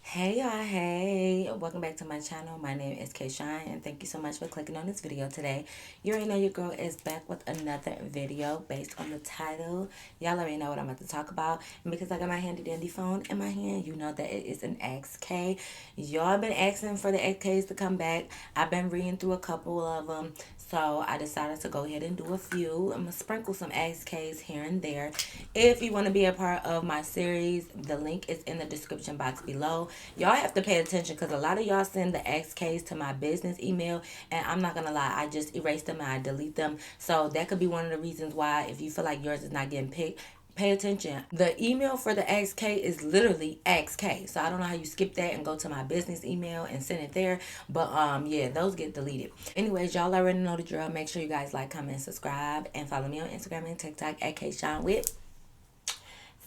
Hey y'all, hey, welcome back to my channel. My name is Askkay and thank you so much for clicking on this video today. You already know your girl is back with another video based on the title. Y'all already know what I'm about to talk about, and because I got my handy dandy phone in my hand, you know that it is an Askkay. Y'all been asking for the Ackkays to come back. I've been reading through a couple of them, so I decided to go ahead and do a few. I'm gonna sprinkle some Asskays here and there. If you want to be a part of my series, the link is in the description box below. Y'all have to pay attention because a lot of y'all send the Asskays to my business email, and I'm not gonna lie, I just erase them and I delete them. So that could be one of the reasons why, if you feel like yours is not getting picked, pay attention. The email for the Askkay is literally Askkay. So I don't know how you skip that and go to my business email and send it there. But yeah, those get deleted. Anyways, y'all already know the drill. Make sure you guys like, comment, and subscribe. And follow me on Instagram and TikTok at Kshine with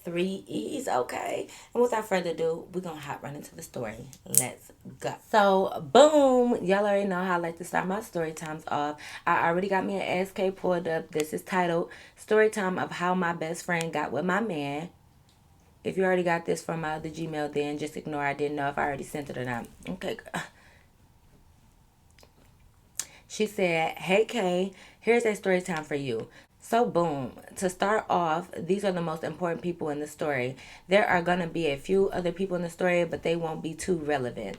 3 E's, okay? And without further ado, we're gonna hop right into the story. Let's go. So, boom, y'all already know how I like to start my story times off. I already got me an Askkay pulled up. This is titled Storytime of How My Best Friend Got With My Man. If you already got this from my other Gmail, then just ignore. I didn't know if I already sent it or not. Okay, girl. She said, "Hey Kay, here's a story time for you." So boom, to start off, these are the most important people in the story. There are going to be a few other people in the story, but they won't be too relevant.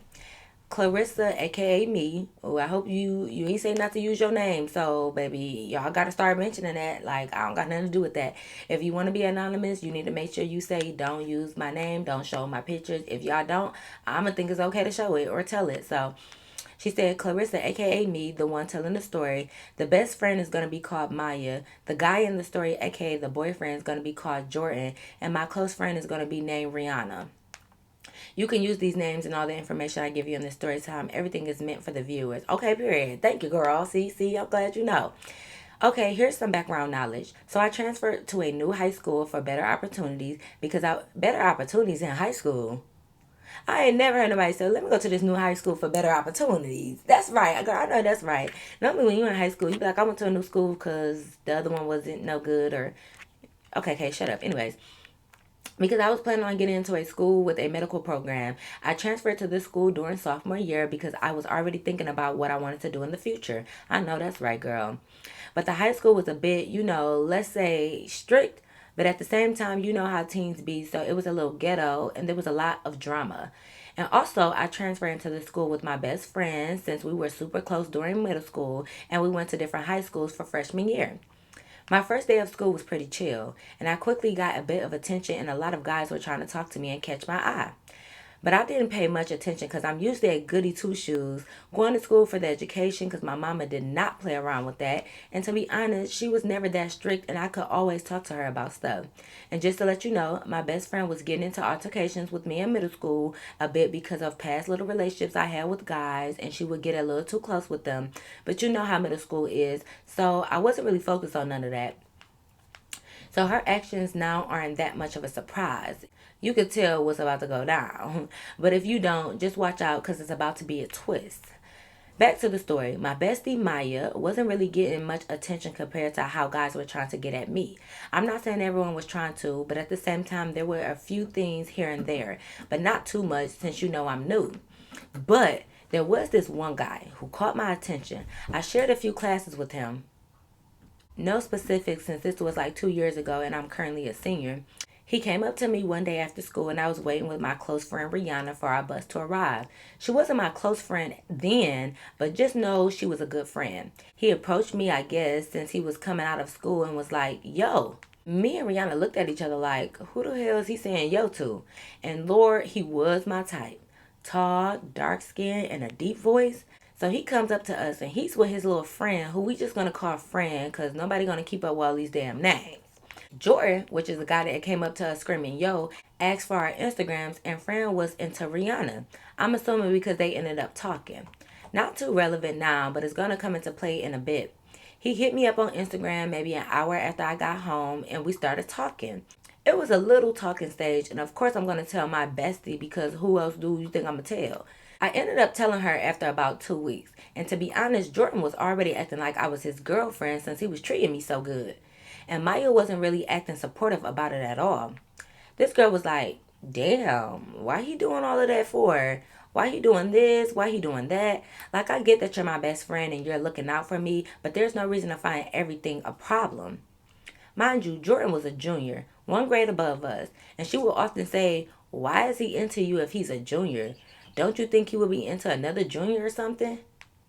Clarissa, aka me. Oh, I hope you ain't say not to use your name. So, baby, y'all gotta start mentioning that. Like, I don't got nothing to do with that. If you want to be anonymous, you need to make sure you say don't use my name, don't show my pictures. If y'all don't, I'ma think it's okay to show it or tell it. So, she said, Clarissa, aka me, the one telling the story. The best friend is going to be called Maya. The guy in the story, aka the boyfriend, is going to be called Jordan. And my close friend is going to be named Rihanna. You can use these names and all the information I give you in this story time. Everything is meant for the viewers. Okay, period. Thank you, girl. See, I'm glad you know. Okay, here's some background knowledge. So I transferred to a new high school for better opportunities because better opportunities in high school. I ain't never heard nobody say, let me go to this new high school for better opportunities. That's right. Girl, I know that's right. Normally when you're in high school, you be like, I went to a new school because the other one wasn't no good or... Okay, shut up. Anyways, because I was planning on getting into a school with a medical program, I transferred to this school during sophomore year because I was already thinking about what I wanted to do in the future. I know that's right, girl. But the high school was a bit, let's say strict, but at the same time, you know how teens be, so it was a little ghetto and there was a lot of drama. And also, I transferred into the school with my best friend since we were super close during middle school and we went to different high schools for freshman year. My first day of school was pretty chill, and I quickly got a bit of attention, and a lot of guys were trying to talk to me and catch my eye. But I didn't pay much attention because I'm usually a goody two shoes, going to school for the education because my mama did not play around with that. And to be honest, she was never that strict and I could always talk to her about stuff. And just to let you know, my best friend was getting into altercations with me in middle school a bit because of past little relationships I had with guys, and she would get a little too close with them. But you know how middle school is, so I wasn't really focused on none of that. So her actions now aren't that much of a surprise. You could tell what's about to go down. But if you don't, just watch out because it's about to be a twist. Back to the story. My bestie Maya wasn't really getting much attention compared to how guys were trying to get at me. I'm not saying everyone was trying to, but at the same time, there were a few things here and there, but not too much since you know I'm new. But there was this one guy who caught my attention. I shared a few classes with him. No specifics since this was like 2 years ago and I'm currently a senior. He came up to me one day after school and I was waiting with my close friend Rihanna for our bus to arrive. She wasn't my close friend then, but just know she was a good friend. He approached me, I guess, since he was coming out of school and was like, yo. Me and Rihanna looked at each other like, who the hell is he saying yo to? And Lord, he was my type. Tall, dark skin, and a deep voice. So he comes up to us and he's with his little friend, who we just gonna call friend because nobody gonna keep up with all these damn names. Jordan, which is the guy that came up to us screaming yo, asked for our Instagrams, and friend was into Rihanna. I'm assuming because they ended up talking. Not too relevant now, but it's gonna come into play in a bit. He hit me up on Instagram maybe an hour after I got home and we started talking. It was a little talking stage, and of course I'm gonna tell my bestie because who else do you think I'm gonna tell? I ended up telling her after about 2 weeks. And to be honest, Jordan was already acting like I was his girlfriend since he was treating me so good. And Maya wasn't really acting supportive about it at all. This girl was like, damn, why he doing all of that for? Why he doing this? Why he doing that? Like, I get that you're my best friend and you're looking out for me, but there's no reason to find everything a problem. Mind you, Jordan was a junior, 1 grade above us, and she would often say, why is he into you if he's a junior? Don't you think he would be into another junior or something?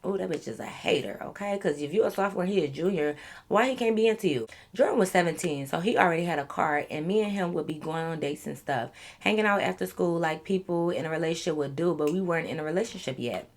Oh, that bitch is a hater, okay? Because if you're a sophomore, he a junior, why he can't be into you? Jordan was 17, so he already had a car, and me and him would be going on dates and stuff, hanging out after school like people in a relationship would do, but we weren't in a relationship yet.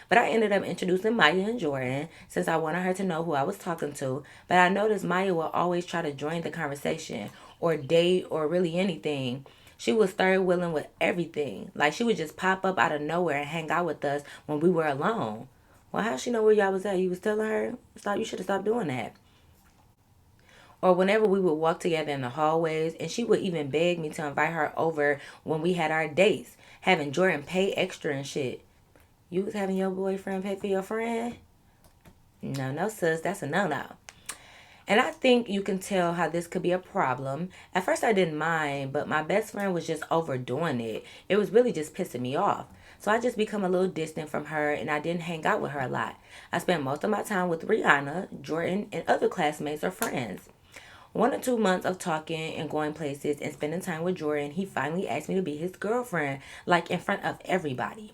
But I ended up introducing Maya and Jordan since I wanted her to know who I was talking to. But I noticed Maya would always try to join the conversation or date or really anything. She was third wheeling with everything. Like, she would just pop up out of nowhere and hang out with us when we were alone. Well, how she know where y'all was at? You was telling her? Stop, you should have stopped doing that. Or whenever we would walk together in the hallways, and she would even beg me to invite her over when we had our dates, having Jordan pay extra and shit. You was having your boyfriend pay for your friend? No, no, sis, that's a no-no. And I think you can tell how this could be a problem. At first I didn't mind, but my best friend was just overdoing it. It was really just pissing me off. So I just become a little distant from her and I didn't hang out with her a lot. I spent most of my time with Rihanna, Jordan, and other classmates or friends. 1 or 2 months of talking and going places and spending time with Jordan, he finally asked me to be his girlfriend, like in front of everybody.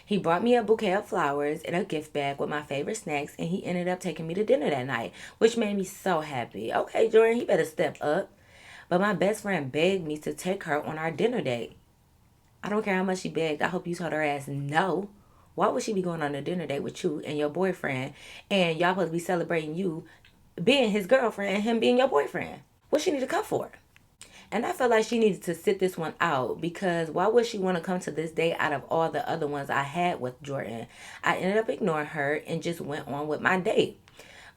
He brought me a bouquet of flowers and a gift bag with my favorite snacks, and he ended up taking me to dinner that night, which made me so happy. Okay, Jordan, he better step up. But my best friend begged me to take her on our dinner date. I don't care how much she begged. I hope you told her ass no. Why would she be going on a dinner date with you and your boyfriend, and y'all supposed to be celebrating you being his girlfriend and him being your boyfriend? What she need to come for? And I felt like she needed to sit this one out because why would she want to come to this date out of all the other ones I had with Jordan? I ended up ignoring her and just went on with my date.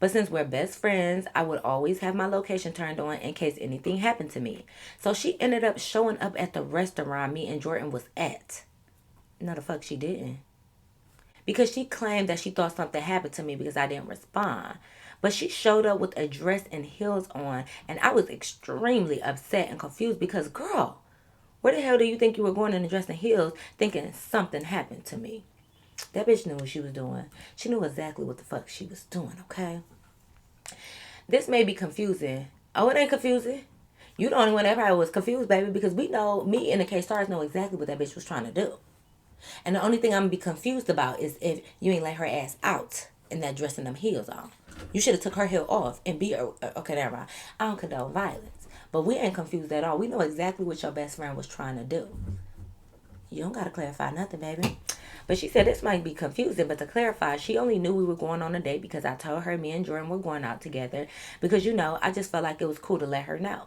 But since we're best friends, I would always have my location turned on in case anything happened to me. So she ended up showing up at the restaurant me and Jordan was at. No, the fuck she didn't. Because she claimed that she thought something happened to me because I didn't respond. But she showed up with a dress and heels on, and I was extremely upset and confused because, girl, where the hell do you think you were going in a dress and heels thinking something happened to me? That bitch knew what she was doing. She knew exactly what the fuck she was doing, okay? This may be confusing. Oh, it ain't confusing. You the only one that probably was confused, baby, because we know, me and the K-Stars know exactly what that bitch was trying to do. And the only thing I'm going to be confused about is if you ain't let her ass out in that dress and them heels on. You should have took her heel off and be okay, never mind. I don't condone violence. But we ain't confused at all. We know exactly what your best friend was trying to do. You don't got to clarify nothing, baby. But she said this might be confusing, but to clarify, she only knew we were going on a date because I told her me and Jordan were going out together. Because, I just felt like it was cool to let her know.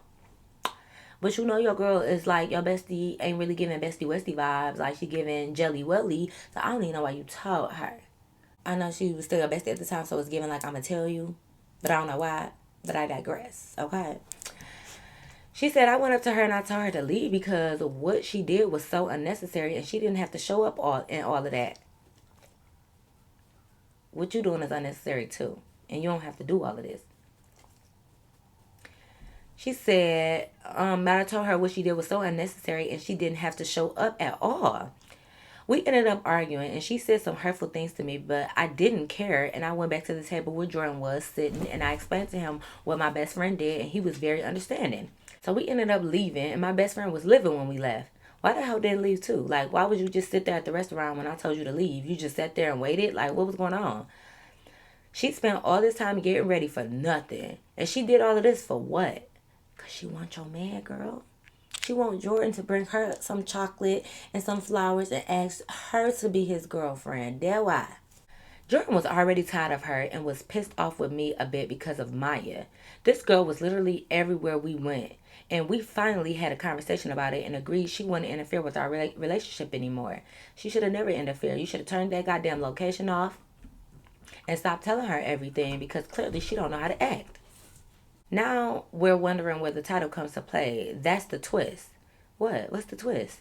But your girl is like, your bestie ain't really giving bestie westie vibes. Like, she giving jelly welly. So I don't even know why you told her. I know she was still your bestie at the time, so it's giving like I'm going to tell you. But I don't know why. But I digress. Okay. She said I went up to her and I told her to leave because what she did was so unnecessary and she didn't have to show up all of that. What you doing is unnecessary too. And you don't have to do all of this. She said, I told her what she did was so unnecessary and she didn't have to show up at all. We ended up arguing and she said some hurtful things to me, but I didn't care. And I went back to the table where Jordan was sitting and I explained to him what my best friend did and he was very understanding. So we ended up leaving and my best friend was living when we left. Why the hell didn't leave too? Like, why would you just sit there at the restaurant when I told you to leave? You just sat there and waited? Like, what was going on? She spent all this time getting ready for nothing. And she did all of this for what? Because she wants your man, girl. She want Jordan to bring her some chocolate and some flowers and ask her to be his girlfriend. That's why. Jordan was already tired of her and was pissed off with me a bit because of Maya. This girl was literally everywhere we went. And we finally had a conversation about it and agreed she wouldn't interfere with our relationship anymore. She should have never interfered. You should have turned that goddamn location off and stopped telling her everything because clearly she don't know how to act. Now we're wondering where the title comes to play. That's the twist. What? What's the twist?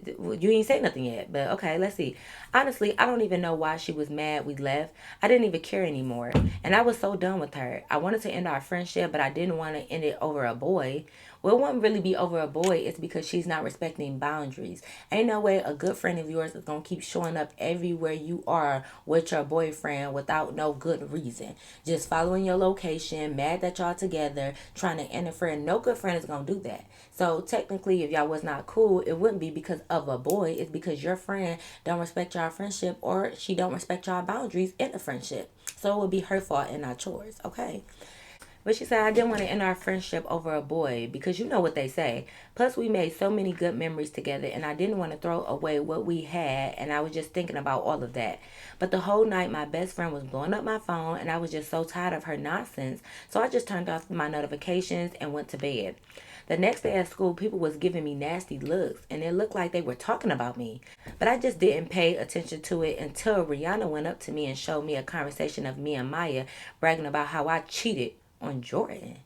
You ain't say nothing yet, but okay, let's see. Honestly, I don't even know why she was mad we left. I didn't even care anymore. And I was so done with her. I wanted to end our friendship, but I didn't want to end it over a boy. Well, it wouldn't really be over a boy. It's because she's not respecting boundaries. Ain't no way a good friend of yours is going to keep showing up everywhere you are with your boyfriend without no good reason. Just following your location, mad that y'all together, trying to interfere. No good friend is going to do that. So technically, if y'all was not cool, it wouldn't be because of a boy. It's because your friend don't respect y'all friendship or she don't respect y'all boundaries in the friendship. So it would be her fault and not yours. Okay. But she said, I didn't want to end our friendship over a boy because you know what they say. Plus, we made so many good memories together, and I didn't want to throw away what we had, and I was just thinking about all of that. But the whole night, my best friend was blowing up my phone, and I was just so tired of her nonsense. So I just turned off my notifications and went to bed. The next day at school, people was giving me nasty looks, and it looked like they were talking about me. But I just didn't pay attention to it until Rihanna went up to me and showed me a conversation of me and Maya bragging about how I cheated on Jordan.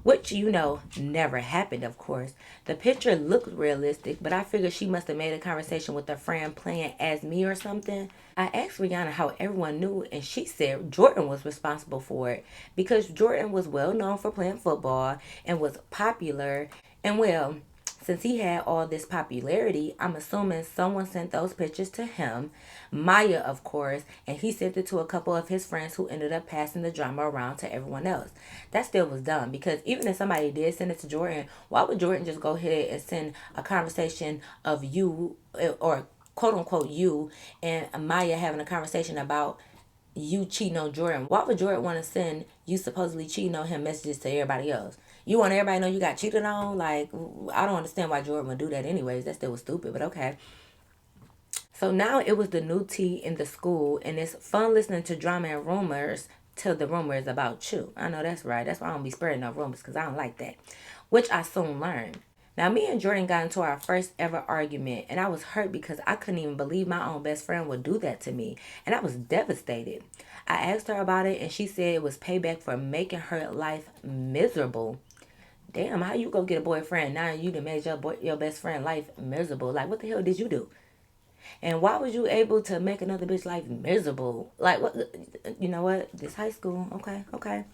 Which, never happened, of course. The picture looked realistic, but I figured she must have made a conversation with a friend playing as me or something. I asked Rihanna how everyone knew, and she said Jordan was responsible for it because Jordan was well known for playing football and was popular. And well, since he had all this popularity, I'm assuming someone sent those pictures to him, Maya, of course, and he sent it to a couple of his friends who ended up passing the drama around to everyone else. That still was dumb because even if somebody did send it to Jordan, why would Jordan just go ahead and send a conversation of you or quote unquote you and Maya having a conversation about you cheating on Jordan? Why would Jordan want to send you supposedly cheating on him messages to everybody else? You want everybody to know you got cheated on? Like, I don't understand why Jordan would do that anyways. That still was stupid, but okay. So now it was the new tea in the school, and it's fun listening to drama and rumors till the rumor is about you. I know that's right. That's why I don't be spreading no rumors because I don't like that, which I soon learned. Now, me and Jordan got into our first ever argument, and I was hurt because I couldn't even believe my own best friend would do that to me, and I was devastated. I asked her about it, and she said it was payback for making her life miserable. Damn, how you go get a boyfriend now you done made your best friend life miserable? Like, what the hell did you do? And why was you able to make another bitch life miserable? Like, what? You know what? This high school. Okay, okay.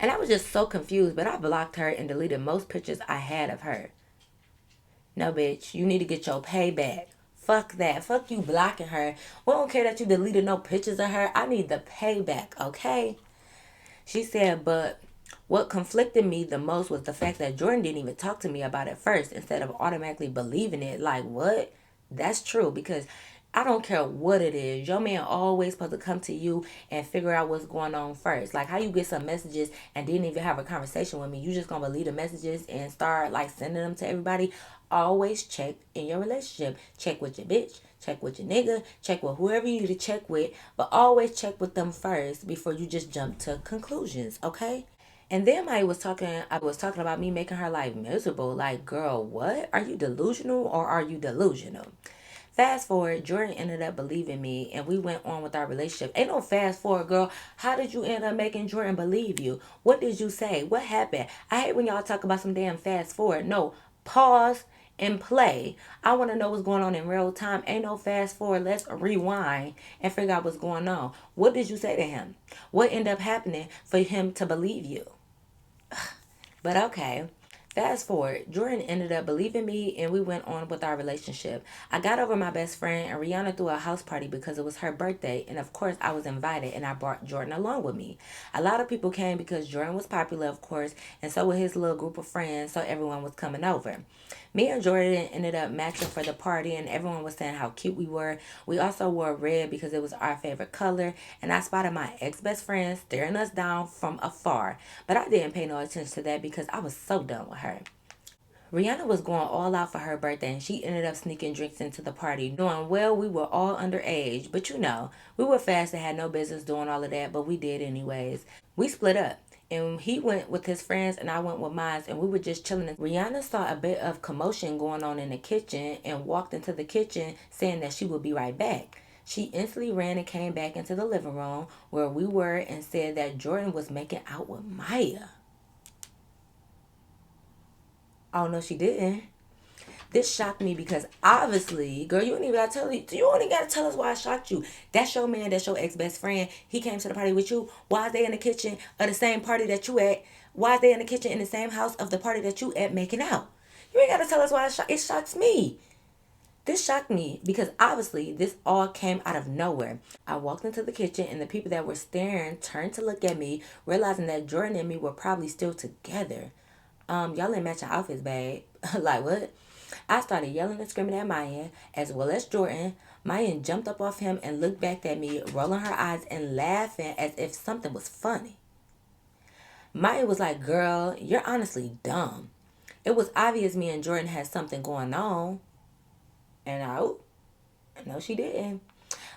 And I was just so confused, but I blocked her and deleted most pictures I had of her. No, bitch, you need to get your payback. Fuck that. Fuck you blocking her. We don't care that you deleted no pictures of her. I need the payback, okay? She said, but what conflicted me the most was the fact that Jordan didn't even talk to me about it first instead of automatically believing it. Like, what? That's true because I don't care what it is. Your man always supposed to come to you and figure out what's going on first. Like how you get some messages and didn't even have a conversation with me. You just gonna believe the messages and start like sending them to everybody. Always check in your relationship. Check with your bitch. Check with your nigga. Check with whoever you need to check with. But always check with them first before you just jump to conclusions. Okay? And then I was talking about me making her life miserable. Like, girl, what? Are you delusional or are you delusional? Fast forward, Jordan ended up believing me and we went on with our relationship. Ain't no fast forward, girl. How did you end up making Jordan believe you? What did you say? What happened? I hate when y'all talk about some damn fast forward. No, pause and play. I want to know what's going on in real time. Ain't no fast forward. Let's rewind and figure out what's going on. What did you say to him? What ended up happening for him to believe you? But okay. Fast forward, Jordan ended up believing me and we went on with our relationship. I got over my best friend and Rihanna threw a house party because it was her birthday. And of course, I was invited and I brought Jordan along with me. A lot of people came because Jordan was popular, of course, and so was his little group of friends, so everyone was coming over. Me and Jordan ended up matching for the party, and everyone was saying how cute we were. We also wore red because it was our favorite color, and I spotted my ex best friend staring us down from afar. But I didn't pay no attention to that because I was so done with her. Rihanna was going all out for her birthday and she ended up sneaking drinks into the party, knowing well we were all underage. But we were fast and had no business doing all of that, but we did anyways. We split up. And he went with his friends and I went with mine and we were just chilling. Rihanna saw a bit of commotion going on in the kitchen and walked into the kitchen saying that she would be right back. She instantly ran and came back into the living room where we were and said that Jordan was making out with Maya. Oh no, she didn't. This shocked me because obviously, girl, you don't even gotta tell you only gotta tell us why it shocked you. That's your man, that's your ex best friend. He came to the party with you. Why is they in the kitchen of the same party that you at? Why is they in the kitchen in the same house of the party that you at making out? You ain't gotta tell us why it shocks me. This shocked me because obviously this all came out of nowhere. I walked into the kitchen and the people that were staring turned to look at me, realizing that Jordan and me were probably still together. Y'all ain't matching outfits, babe. Like what? I started yelling and screaming at Maya as well as Jordan. Maya jumped up off him and looked back at me, rolling her eyes and laughing as if something was funny. Maya was like, girl, you're honestly dumb. It was obvious me and Jordan had something going on. And no, she didn't.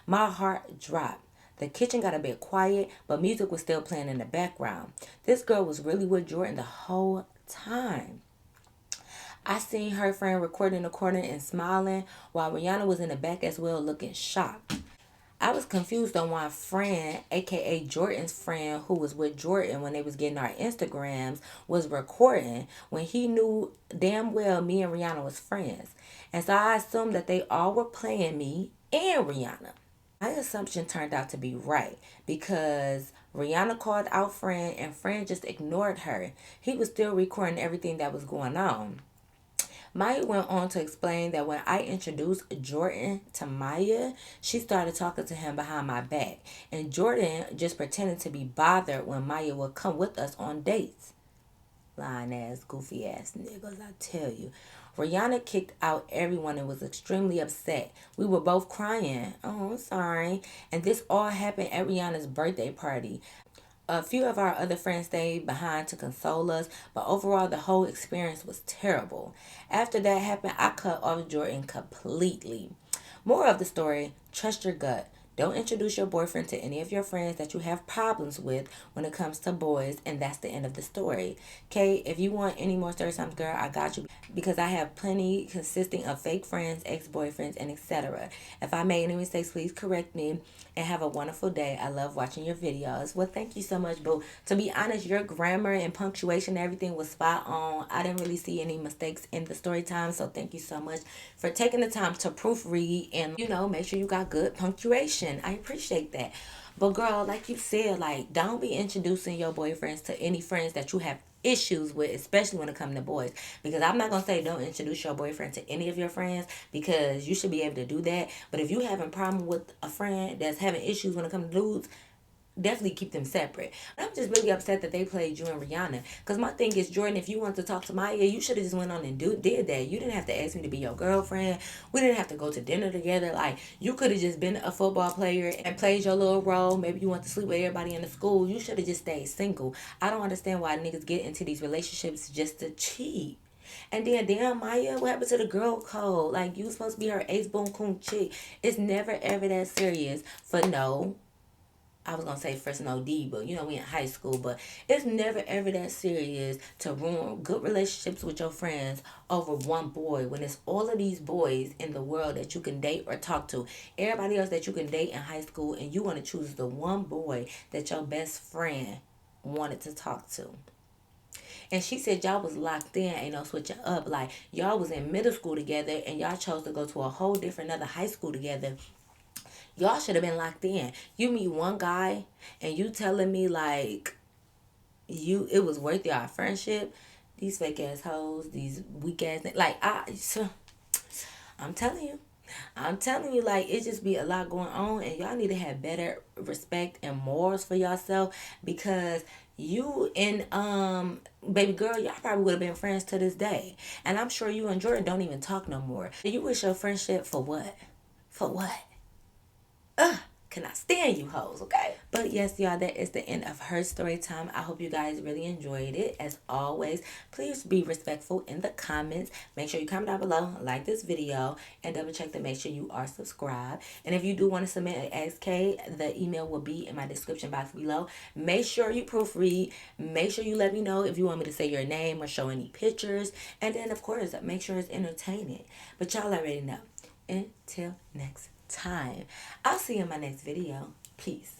My heart dropped. The kitchen got a bit quiet, but music was still playing in the background. This girl was really with Jordan the whole time. I seen her friend recording the corner and smiling, while Rihanna was in the back as well, looking shocked. I was confused on why friend, aka Jordan's friend, who was with Jordan when they was getting our Instagrams, was recording when he knew damn well me and Rihanna was friends. And so I assumed that they all were playing me and Rihanna. My assumption turned out to be right because Rihanna called out friend and friend just ignored her. He was still recording everything that was going on. Maya went on to explain that when I introduced Jordan to Maya, she started talking to him behind my back. And Jordan just pretended to be bothered when Maya would come with us on dates. Lying ass, goofy ass niggas, I tell you. Rihanna kicked out everyone and was extremely upset. We were both crying. Oh, I'm sorry. And this all happened at Rihanna's birthday party. A few of our other friends stayed behind to console us, but overall the whole experience was terrible. After that happened, I cut off Jordan completely. More of the story, trust your gut. Don't introduce your boyfriend to any of your friends that you have problems with when it comes to boys, and that's the end of the story. Okay, if you want any more story times, girl, I got you because I have plenty consisting of fake friends, ex-boyfriends, and etc. If I made any mistakes, please correct me and have a wonderful day. I love watching your videos. Well, thank you so much, boo. To be honest, your grammar and punctuation, everything was spot on. I didn't really see any mistakes in the story time, so thank you so much for taking the time to proofread and, make sure you got good punctuation. I appreciate that. But girl, like you said, like, don't be introducing your boyfriends to any friends that you have issues with, especially when it comes to boys. Because I'm not gonna say don't introduce your boyfriend to any of your friends, because you should be able to do that. But if you having problem with a friend that's having issues when it comes to dudes, definitely keep them separate. I'm just really upset that they played you and Rihanna. Because my thing is, Jordan, if you want to talk to Maya, you should have just went on and did that. You didn't have to ask me to be your girlfriend. We didn't have to go to dinner together. Like, you could have just been a football player and played your little role. Maybe you want to sleep with everybody in the school. You should have just stayed single. I don't understand why niggas get into these relationships just to cheat. And then, damn, Maya, what happened to the girl code? Like, you supposed to be her ace boom coon chick. It's never ever that serious for no. I was gonna say first no D, but we in high school. But it's never ever that serious to ruin good relationships with your friends over one boy when it's all of these boys in the world that you can date or talk to. Everybody else that you can date in high school, and you want to choose the one boy that your best friend wanted to talk to. And she said y'all was locked in, ain't no switching up. Like, y'all was in middle school together and y'all chose to go to a whole different other high school together. Y'all should have been locked in. You meet one guy and you telling me like it was worth your friendship. These fake ass hoes, these weak ass like I'm telling you. I'm telling you, like, it just be a lot going on, and y'all need to have better respect and morals for yourself, because you and baby girl, y'all probably would have been friends to this day. And I'm sure you and Jordan don't even talk no more. You wish your friendship for what? For what? Cannot stand you hoes, okay? But yes, y'all, that is the end of her story time. I hope you guys really enjoyed it. As always, please be respectful in the comments. Make sure you comment down below, like this video, and double check to make sure you are subscribed. And if you do want to submit an Askkay, the email will be in my description box below. Make sure you proofread. Make sure you let me know if you want me to say your name or show any pictures. And then, of course, make sure it's entertaining. But y'all already know. Until next time, I'll see you in my next video. Peace.